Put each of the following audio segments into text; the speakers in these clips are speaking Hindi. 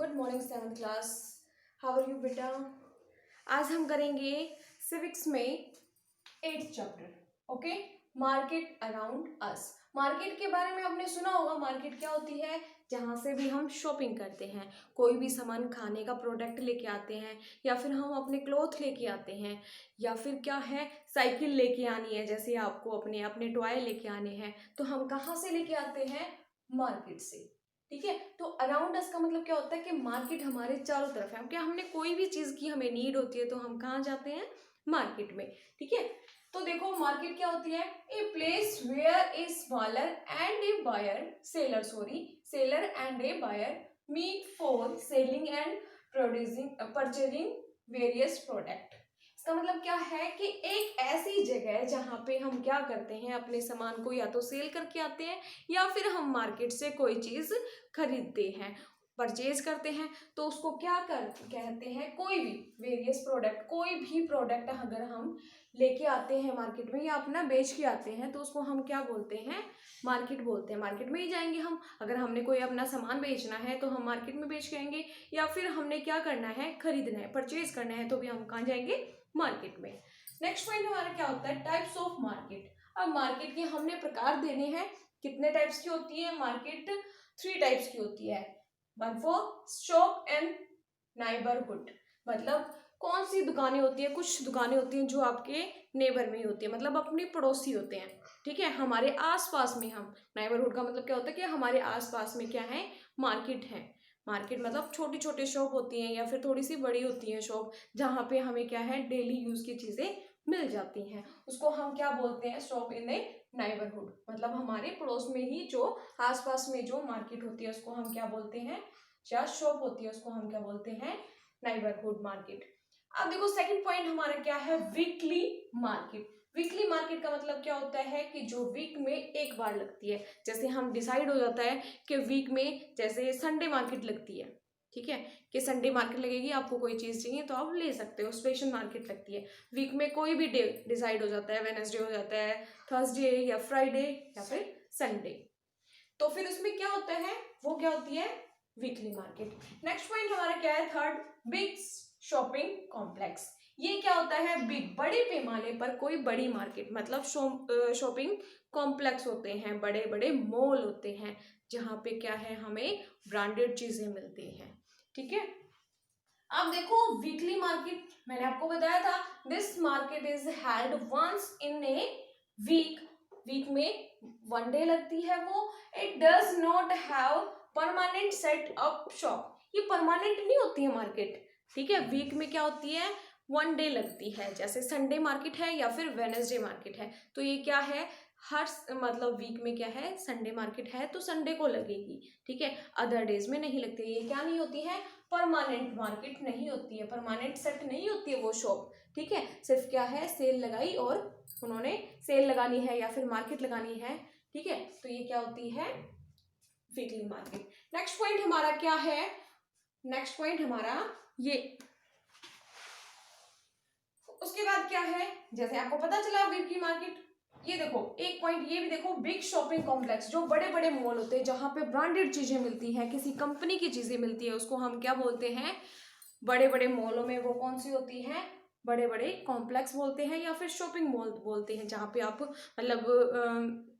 Good morning seventh class. How are you बेटा? आज हम करेंगे सिविक्स में 8th chapter. Okay, market around us. Market के बारे में आपने सुना होगा। मार्केट क्या होती है? जहाँ से भी हम शॉपिंग करते हैं, कोई भी सामान खाने का प्रोडक्ट लेके आते हैं, या फिर हम अपने क्लॉथ लेके आते हैं, या फिर क्या है साइकिल लेके आनी है, जैसे आपको अपने अपने टॉय लेके आने हैं, तो हम कहाँ से लेके आते हैं? मार्केट से। ठीक है, तो अराउंड अस का मतलब क्या होता है कि मार्केट हमारे चारों तरफ है। क्या हमने कोई भी चीज की हमें नीड होती है तो हम कहाँ जाते हैं? मार्केट में। ठीक है, तो देखो मार्केट क्या होती है? A place where a smaller and a buyer seller and a buyer meet for selling and producing purchasing various product. इसका मतलब क्या है कि एक ऐसी जगह है जहाँ पे हम क्या करते हैं, अपने सामान को या तो सेल करके आते हैं या फिर हम मार्केट से कोई चीज खरीदते हैं, परचेज करते हैं। तो उसको क्या कहते हैं? कोई भी वेरियस प्रोडक्ट, कोई भी प्रोडक्ट अगर हम लेके आते हैं मार्केट में या अपना बेच के आते हैं तो उसको हम क्या बोलते हैं? मार्केट बोलते हैं। मार्केट में ही जाएंगे हम। अगर हमने कोई अपना सामान बेचना है तो हम मार्केट में बेच के आएंगे, या फिर हमने क्या करना है, खरीदना है, परचेज करना है, तो भी हम कहाँ जाएंगे? मार्केट में। नेक्स्ट पॉइंट हमारा क्या होता है? Types of market. अब मार्केट के हमने प्रकार देने हैं। कितने टाइप्स की होती है मार्केट? 3 टाइप्स की होती है। One for shop and neighbourhood, मतलब कौन सी दुकानें होती है? कुछ दुकानें होती हैं जो आपके नेबर में ही होती है, मतलब अपने पड़ोसी होते हैं। ठीक है, हमारे आसपास में हम, नाइबरहुड का मतलब क्या होता है कि हमारे आसपास में क्या है? मार्केट है। मार्केट मतलब छोटी छोटी शॉप होती हैं या फिर थोड़ी सी बड़ी होती हैं शॉप, जहाँ पे हमें क्या है, डेली यूज की चीजें मिल जाती हैं। उसको हम क्या बोलते हैं? शॉप इन ए नाइबरहुड, मतलब हमारे पड़ोस में ही जो आसपास में जो मार्केट होती है उसको हम क्या बोलते हैं? या शॉप होती है उसको हम क्या बोलते हैं? Neighbourhood market. अब देखो सेकंड पॉइंट हमारा क्या है? Weekly market. वीकली मार्केट का मतलब क्या होता है कि जो वीक में एक बार लगती है। जैसे हम डिसाइड हो जाता है कि वीक में जैसे संडे मार्केट लगती है, ठीक है, कि संडे मार्केट लगेगी, आपको कोई चीज चाहिए तो आप ले सकते हो, स्पेशल मार्केट लगती है। वीक में कोई भी डे डिसाइड हो जाता है, वेडनेसडे हो जाता है, थर्सडे या फ्राइडे या फिर संडे, तो फिर उसमें क्या होता है? वो क्या होती है? Weekly market. नेक्स्ट पॉइंट हमारा क्या है? Third, big shopping complex. ये क्या होता है? बिग, बड़े पैमाने पर कोई बड़ी मार्केट, मतलब शॉपिंग कॉम्प्लेक्स होते हैं, बड़े बड़े मॉल होते हैं, जहाँ पे क्या है, हमें ब्रांडेड चीजें मिलती हैं। ठीक है, अब देखो वीकली मार्केट मैंने आपको बताया था, this market is held once in a week. Week में 1 डे लगती है वो। It does not have permanent set up shop. ये परमानेंट नहीं होती है मार्केट। ठीक है, वीक में क्या होती है? 1 डे लगती है, जैसे संडे मार्केट है या फिर वेडनेसडे मार्केट है, तो ये क्या है, हर मतलब वीक में क्या है, संडे मार्केट है तो संडे को लगेगी। ठीक है, अदर डेज में नहीं लगती। ये क्या नहीं होती है? परमानेंट मार्केट नहीं होती है, परमानेंट सेट नहीं होती है वो शॉप। ठीक है, सिर्फ क्या है, सेल लगाई और उन्होंने सेल लगानी है या फिर मार्केट लगानी है। ठीक है, तो ये क्या होती है? Weekly market. नेक्स्ट पॉइंट हमारा क्या है? नेक्स्ट पॉइंट हमारा ये, उसके बाद क्या है, जैसे आपको पता चला वीकली मार्केट। ये देखो एक पॉइंट ये भी देखो, बिग शॉपिंग कॉम्प्लेक्स, जो बड़े बड़े मॉल होते हैं जहां पे ब्रांडेड चीजें मिलती हैं, किसी कंपनी की चीजें मिलती है, उसको हम क्या बोलते हैं? बड़े बड़े मॉलों में वो कौन सी होती है? बड़े बड़े कॉम्प्लेक्स बोलते हैं या फिर शॉपिंग मॉल बोलते हैं, जहाँ पे आप मतलब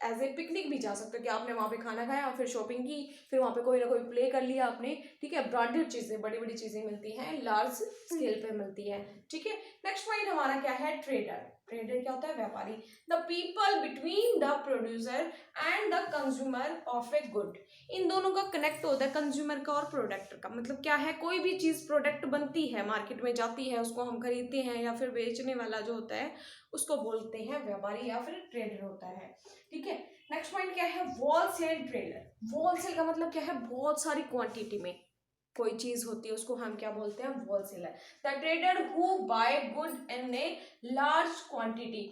एज ए पिकनिक भी जा सकते हो, कि आपने वहाँ पे खाना खाया और फिर शॉपिंग की, फिर वहाँ पे कोई ना कोई प्ले कर लिया आपने। ठीक है, ब्रांडेड चीजें, बड़ी बड़ी चीजें मिलती हैं, लार्ज स्केल पे मिलती है। ठीक है, नेक्स्ट पॉइंट हमारा क्या है? ट्रेडर। ट्रेडर क्या होता है? व्यापारी। The people between the producer and the consumer of a good. इन दोनों का कनेक्ट होता है, कंज्यूमर का और प्रोडक्ट का। मतलब क्या है, कोई भी चीज प्रोडक्ट बनती है, मार्केट में जाती है, उसको हम खरीदते हैं, या फिर बेचने वाला जो होता है उसको बोलते हैं व्यापारी या फिर ट्रेडर होता है। ठीक है, नेक्स्ट पॉइंट क्या है? Wholesale trader. होलसेल का मतलब क्या है? बहुत सारी क्वांटिटी में कोई चीज होती है उसको हम क्या बोलते हैं? Wholesaler. The trader who buy good in a large quantity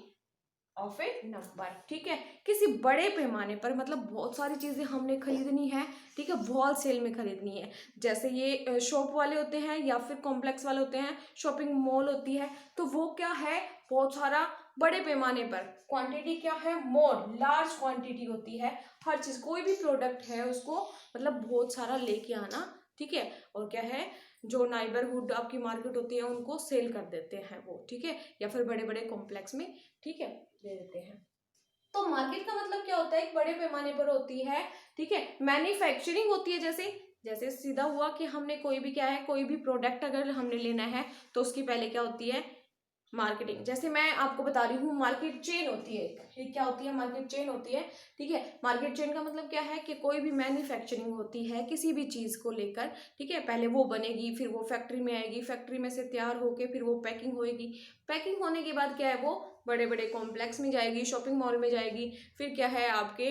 of a number. ठीक है, किसी बड़े पैमाने पर, मतलब बहुत सारी चीजें हमने खरीदनी है। ठीक है, होलसेल में खरीदनी है। जैसे ये शॉप वाले होते हैं या फिर कॉम्प्लेक्स वाले होते हैं, शॉपिंग मॉल होती है, तो वो क्या है, बहुत सारा बड़े पैमाने पर, क्वांटिटी क्या है? मोर, लार्ज क्वांटिटी होती है। हर चीज, कोई भी प्रोडक्ट है उसको मतलब बहुत सारा लेके आना ठीक है। और क्या है, जो नाइबरहुड आपकी मार्केट होती है उनको सेल कर देते हैं वो, ठीक है, या फिर बड़े बड़े कॉम्प्लेक्स में, ठीक है, दे देते हैं। तो मार्केट का मतलब क्या होता है, एक बड़े पैमाने पर होती है, ठीक है, मैन्युफैक्चरिंग होती है। जैसे जैसे सीधा हुआ कि हमने कोई भी क्या है, कोई भी प्रोडक्ट अगर हमने लेना है तो उसकी पहले क्या होती है, मार्केटिंग। जैसे मैं आपको बता रही हूँ, मार्केट चेन होती है एक क्या होती है, मार्केट चेन होती है, ठीक है। मार्केट चेन का मतलब क्या है कि कोई भी मैन्युफैक्चरिंग होती है किसी भी चीज को लेकर, ठीक है, पहले वो बनेगी, फिर वो फैक्ट्री में आएगी, फैक्ट्री में से तैयार होके फिर वो पैकिंग होएगी, पैकिंग होने के बाद क्या है, वो बड़े बड़े कॉम्प्लेक्स में जाएगी, शॉपिंग मॉल में जाएगी, फिर क्या है आपके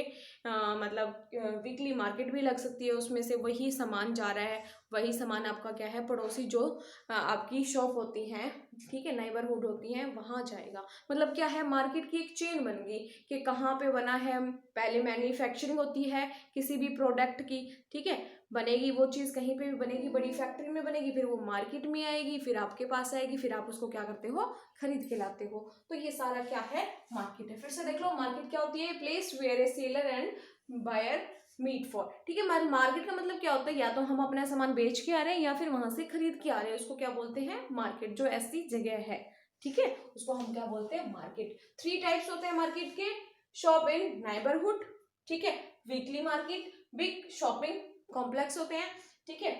मतलब वीकली मार्केट भी लग सकती है, उसमें से वही सामान जा रहा है, वही सामान आपका क्या है, पड़ोसी जो आपकी शॉप होती है, ठीक है, नाइबरहुड होती है, वहां जाएगा। मतलब क्या है, मार्केट की एक चेन बन गई कि कहाँ पे बना है, पहले मैन्युफैक्चरिंग होती है किसी भी प्रोडक्ट की, ठीक है, बनेगी वो चीज कहीं पे भी बनेगी, बड़ी फैक्ट्री में बनेगी, फिर वो मार्केट में आएगी, फिर आपके पास आएगी, फिर आप उसको क्या करते हो, खरीद के लाते हो। तो ये सारा क्या है, मार्केट है। फिर से देख लो, मार्केट क्या होती है, place where a seller and buyer meet for, ठीक है। मार्केट का मतलब क्या होता है, या तो हम अपना सामान बेच के आ रहे हैं या फिर वहां से खरीद के आ रहे हैं, उसको क्या बोलते हैं, मार्केट। जो ऐसी जगह है, ठीक है, उसको हम क्या बोलते हैं, मार्केट। 3 टाइप्स होते हैं मार्केट के, शॉप इन नाइबरहुड, ठीक है, weekly market, big shopping complex होते हैं, ठीक है।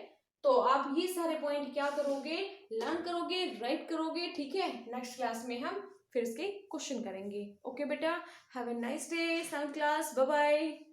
तो आप ये सारे पॉइंट क्या करोगे, लर्न करोगे, राइट करोगे, ठीक है। नेक्स्ट क्लास में हम फिर इसके क्वेश्चन करेंगे। ओके बेटा, have a nice day, 7th class, bye bye.